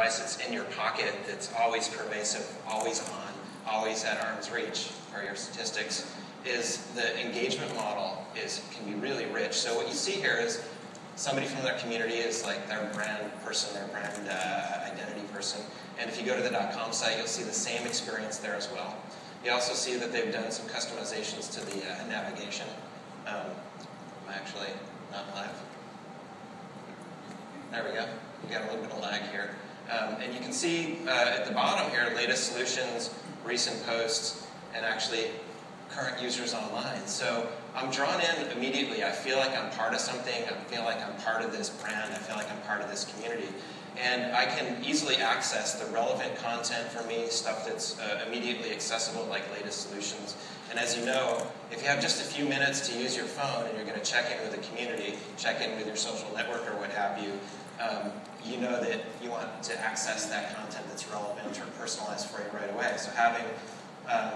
device that's in your pocket, that's always pervasive, always on, always at arm's reach for your statistics, is the engagement model can be really rich. So what you see here is somebody from their community is like their brand person, their brand identity person. And if you go to the .com site, you'll see the same experience there as well. You also see that they've done some customizations to the navigation. I'm actually not live. There we go. We got a little bit of lag here. And you can see at the bottom here, latest solutions, recent posts, and actually current users online. So I'm drawn in immediately. I feel like I'm part of something. I feel like I'm part of this brand. I feel like I'm part of this community. And I can easily access the relevant content for me, stuff that's immediately accessible, like latest solutions. And as you know, if you have just a few minutes to use your phone and you're going to check in with the community, check in with your social network or what have you, you know that you want to access that content that's relevant or personalized for you right away. So having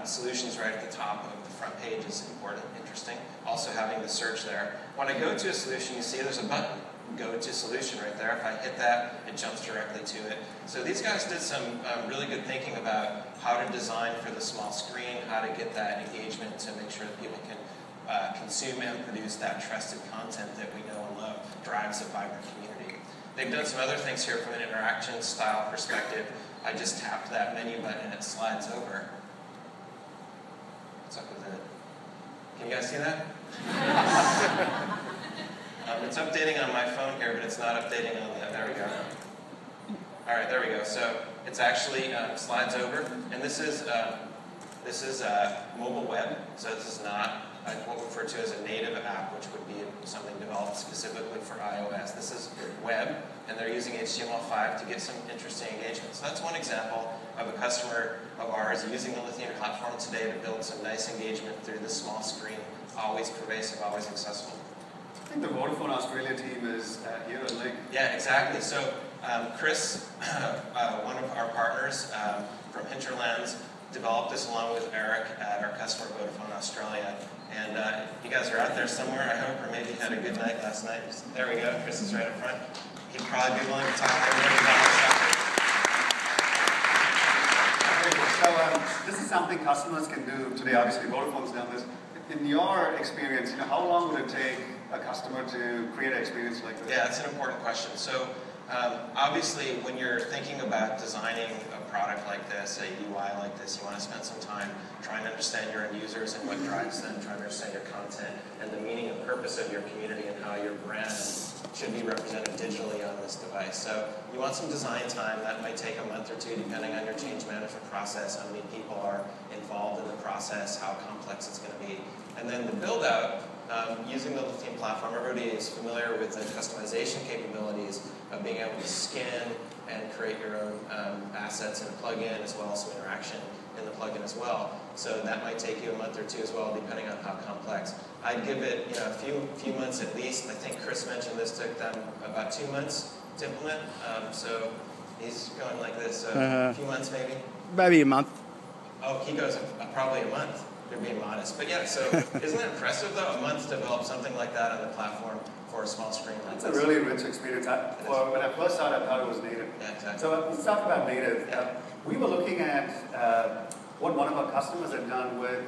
solutions right at the top of the front page is important, interesting. Also having the search there. When I go to a solution, you see there's a button. Go to solution right there. If I hit that, it jumps directly to it. So these guys did some really good thinking about how to design for the small screen, how to get that engagement to make sure that people can consume and produce that trusted content that we know and love, drives a vibrant community. They've done some other things here from an interaction style perspective. I just tapped that menu button and it slides over. What's up with it? Can you guys see that? It's updating on my phone here, but it's not updating on the, there we go. All right, there we go. So it's actually slides over, and this is mobile web. So this is not what we refer to as a native app, which would be something developed specifically for iOS. This is web, and they're using HTML5 to get some interesting engagement. So that's one example of a customer of ours using the Lithium platform today to build some nice engagement through this small screen, always pervasive, always accessible. I think the Vodafone Australia team is here at Linc. Yeah, exactly. So Chris, one of our partners from Hinterlands, developed this along with Eric at our customer Vodafone Australia. And you guys are out there somewhere, I hope, or maybe you had a good night last night. There we go. Chris is right up front. He'd probably be willing to talk to everybody about this. So this is something customers can do today. Obviously, Vodafone's done this. In your experience, how long would it take a customer to create an experience like this? Yeah, that's an important question. So obviously, when you're thinking about designing a product like this, a UI like this, you want to spend some time trying to understand your end users and what drives them, trying to understand your content and the meaning and purpose of your community and how your brand should be represented digitally on this device. So you want some design time. That might take a month or two, depending on your change management process, how many people are involved in the process, how complex it's going to be. And then the build-out, using the Lithium platform, everybody is familiar with the customization capabilities of being able to skin and create your own assets in a plugin, as well as some interaction in the plugin as well. So that might take you a month or two as well, depending on how complex. I'd give it a few months at least. I think Chris mentioned this took them about 2 months to implement. So he's going like this, so a few months maybe? Maybe a month. Oh, he goes probably a month. They're being modest. But yeah, so isn't that impressive though? A month to develop something like that on the platform for a small screen like this. It's a really rich experience. When I first saw it, I thought it was native. Yeah, exactly. So let's talk about native. We were looking at what one of our customers had done with